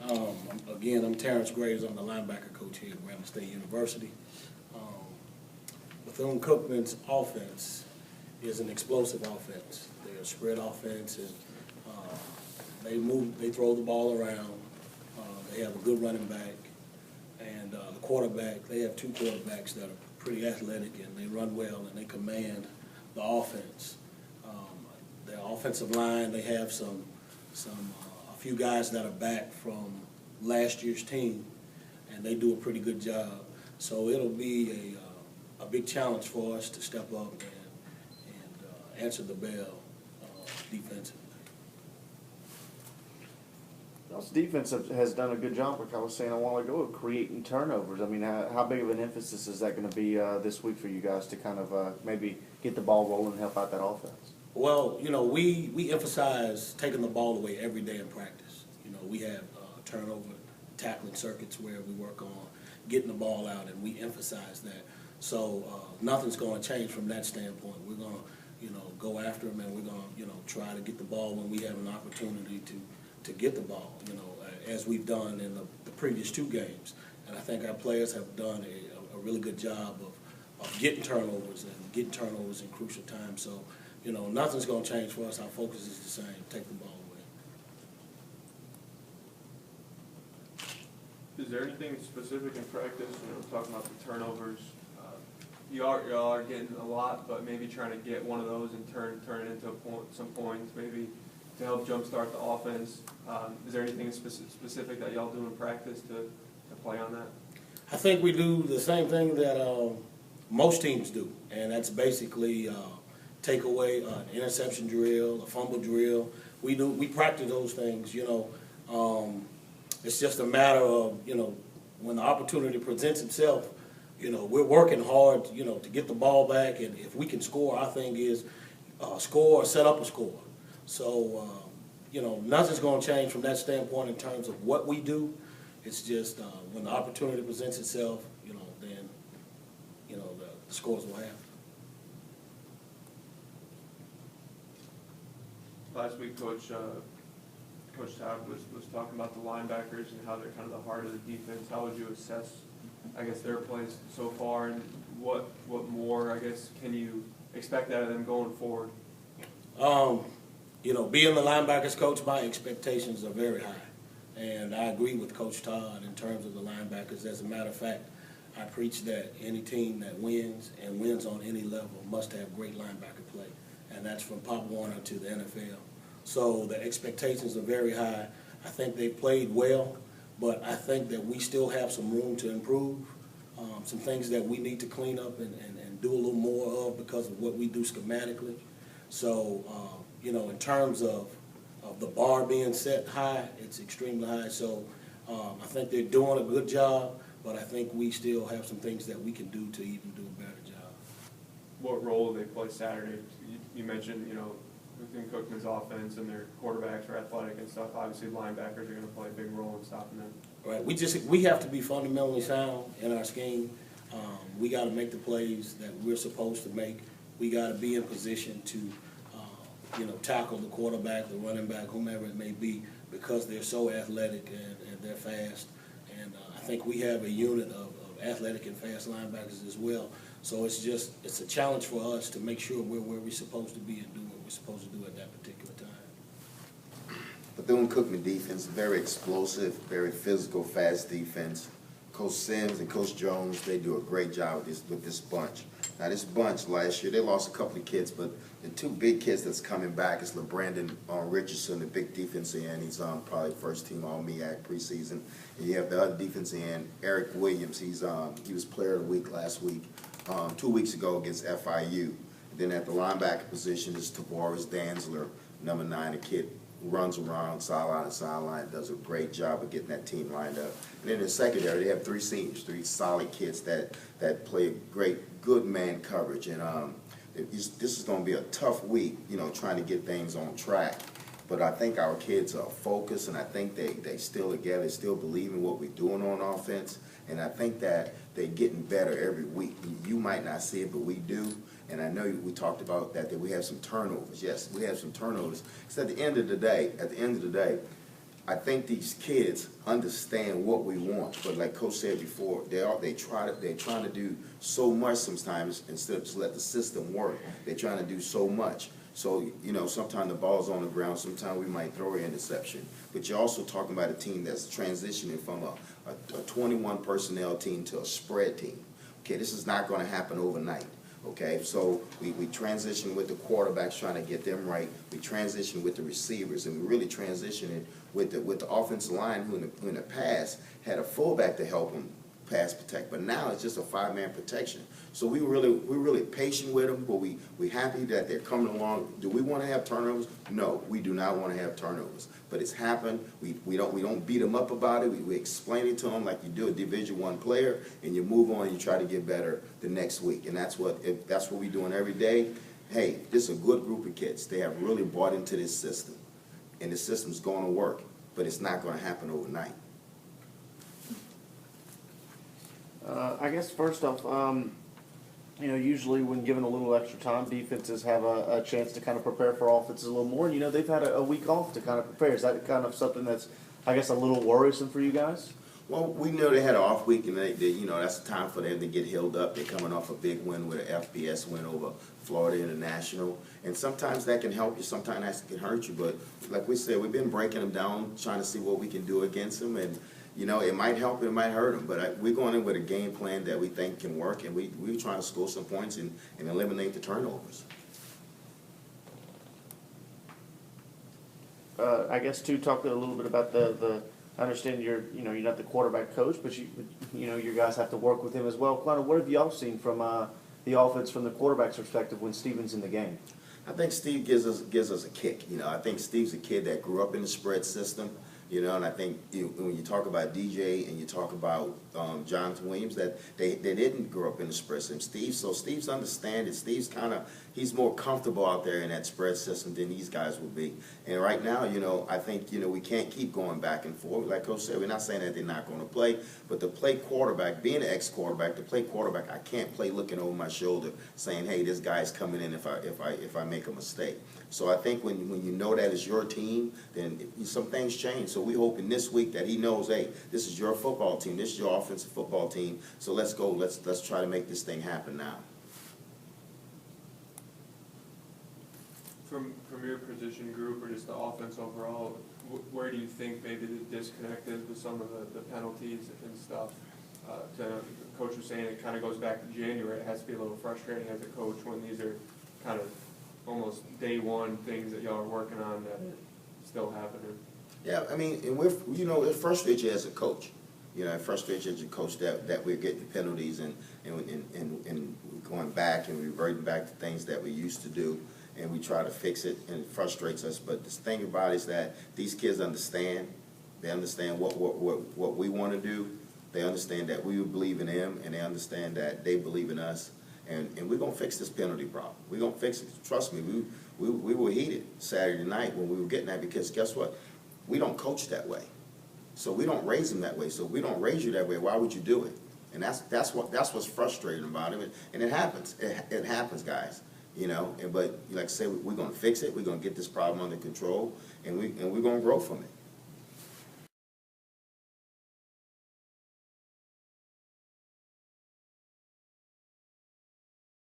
Again, I'm Terrence. I'm the linebacker coach here at Gramblng State University. Bethune Cookman's offense is an explosive offense. They're a spread offense, and they throw the ball around. They have a good running back, and the quarterback. They have two quarterbacks that are pretty athletic, and they run well, and they command the offense. Their offensive line, they have a few guys that are back from last year's team, and they do a pretty good job. So it'll be a big challenge for us to step up and answer the bell defensively. Y'all's defense has done a good job, like I was saying a while ago, of creating turnovers. I mean, how big of an emphasis is that going to be this week for you guys to kind of maybe get the ball rolling and help out that offense? Well, you know, we emphasize taking the ball away every day in practice. You know, we have turnover tackling circuits where we work on getting the ball out, and we emphasize that. So nothing's going to change from that standpoint. We're going to, you know, go after them, and we're going to, you know, try to get the ball when we have an opportunity to get the ball, you know, as we've done in the previous two games. And I think our players have done a really good job of getting turnovers in crucial times. So, you know, nothing's going to change for us. Our focus is the same: take the ball away. Is there anything specific in practice, you know, talking about the turnovers? Y'all are getting a lot, but maybe trying to get one of those and turn it into some points, maybe to help jumpstart the offense. Is there anything specific that y'all do in practice to play on that? I think we do the same thing that most teams do, and that's basically take away an interception drill, a fumble drill. We practice those things, you know. It's just a matter of, you know, when the opportunity presents itself, you know, we're working hard, you know, to get the ball back, and if we can score, our thing is score or set up a score. So, you know, nothing's going to change from that standpoint in terms of what we do. It's just when the opportunity presents itself, you know, then, you know, the scores will happen. Last week, Coach Todd was talking about the linebackers and how they're kind of the heart of the defense. How would you assess, I guess, their plays so far, and what more, I guess, can you expect out of them going forward? You know, being the linebackers coach, my expectations are very high. And I agree with Coach Todd in terms of the linebackers. As a matter of fact, I preach that any team that wins and wins on any level must have great linebacker play. And that's from Pop Warner to the NFL. So the expectations are very high. I think they played well, but I think that we still have some room to improve, some things that we need to clean up and do a little more of because of what we do schematically. So, you know, in terms of the bar being set high, it's extremely high. So I think they're doing a good job, but I think we still have some things that we can do to even do a better job. What role do they play Saturday? You mentioned, you know, Bethune Cookman's offense and their quarterbacks are athletic and stuff. Obviously, linebackers are going to play a big role in stopping them. Right. We have to be fundamentally sound in our scheme. We got to make the plays that we're supposed to make. We got to be in position to, you know, tackle the quarterback, the running back, whomever it may be, because they're so athletic and they're fast. And I think we have a unit of athletic and fast linebackers as well. So it's a challenge for us to make sure we're where we're supposed to be and do what we're supposed to do at that particular time. Bethune Cookman defense, very explosive, very physical, fast defense. Coach Sims and Coach Jones, they do a great job with this bunch. Now, this bunch last year, they lost a couple of kids, but the two big kids that's coming back is LeBrandon Richardson, the big defensive end. He's probably first team All-MEAC preseason. And you have the other defensive end, Eric Williams. He was player of the week last week, 2 weeks ago against FIU. And then at the linebacker position is Tavares Danzler, number 9, a kid who runs around sideline to sideline, does a great job of getting that team lined up. And then in the secondary, they have 3 seniors, 3 solid kids that play good man coverage. And this is going to be a tough week, you know, trying to get things on track. But I think our kids are focused, and I think they still together, still believe in what we're doing on offense. And I think that they're getting better every week. You might not see it, but we do. And I know we talked about that we have some turnovers. Yes, we have some turnovers. Because at the end of the day, I think these kids understand what we want, but like Coach said before, they're trying to do so much sometimes instead of just let the system work. They're trying to do so much. So, you know, sometimes the ball's on the ground, sometimes we might throw an interception. But you're also talking about a team that's transitioning from a 21 personnel team to a spread team. Okay, this is not going to happen overnight. Okay, so we transition with the quarterbacks, trying to get them right. We transition with the receivers, and we really transitioning with the offensive line, who in the past had a fullback to help them pass protect, but now it's just a 5-man protection. So we're really patient with them, but we happy that they're coming along. Do we want to have turnovers? No, we do not want to have turnovers. But it's happened. We don't beat them up about it. We explain it to them like you do a Division I player, and you move on and you try to get better the next week. And that's what we're doing every day. Hey, this is a good group of kids. They have really bought into this system, and the system's going to work, but it's not going to happen overnight. I guess first off, you know, usually when given a little extra time, defenses have a chance to kind of prepare for offenses a little more. And, you know, they've had a week off to kind of prepare. Is that kind of something that's, I guess, a little worrisome for you guys? Well, we know they had an off week, and they you know, that's the time for them to get healed up. They're coming off a big win with an FBS win over Florida International. And sometimes that can help you, sometimes that can hurt you. But like we said, we've been breaking them down, trying to see what we can do against them. And, you know, it might help, it might hurt them. But we're going in with a game plan that we think can work, and we're trying to score some points and eliminate the turnovers. I guess too, talk a little bit about the. I understand you're not the quarterback coach, but you know your guys have to work with him as well. Kind of, what have y'all seen from the offense from the quarterback's perspective when Steven's in the game? I think Steve gives us a kick. You know, I think Steve's a kid that grew up in the spread system. You know, and I think when you talk about DJ and you talk about Jonathan Williams, that they didn't grow up in the spread system. Steve's understanding. He's more comfortable out there in that spread system than these guys will be. And right now, you know, I think, you know, we can't keep going back and forth. Like Coach said, we're not saying that they're not going to play, but to play quarterback, being an ex-quarterback, to play quarterback, I can't play looking over my shoulder saying, hey, this guy's coming in if I make a mistake. So I think when you know that it's your team, then some things change. So we hoping this week that he knows, hey, this is your football team, this is your offensive football team. So let's go, let's try to make this thing happen now. From your position group or just the offense overall, where do you think maybe the disconnect is with some of the penalties and stuff? The coach was saying it kind of goes back to January. It has to be a little frustrating as a coach when these are kind of almost day one things that y'all are working on that are still happening. Yeah, I mean, and it frustrates you as a coach. You know, it frustrates you as a coach that we're getting penalties and going back and reverting back to things that we used to do, and we try to fix it, and it frustrates us. But the thing about it is that these kids understand. They understand what we want to do. They understand that we believe in them, and they understand that they believe in us. And we're going to fix this penalty problem. We're going to fix it. Trust me, we were heated Saturday night when we were getting that, because guess what? We don't coach that way. So we don't raise them that way. So if we don't raise you that way, why would you do it? And that's what's frustrating about it. And it happens. It happens, guys. You know, but like I say, we're going to fix it. We're going to get this problem under control, and we're going to grow from it.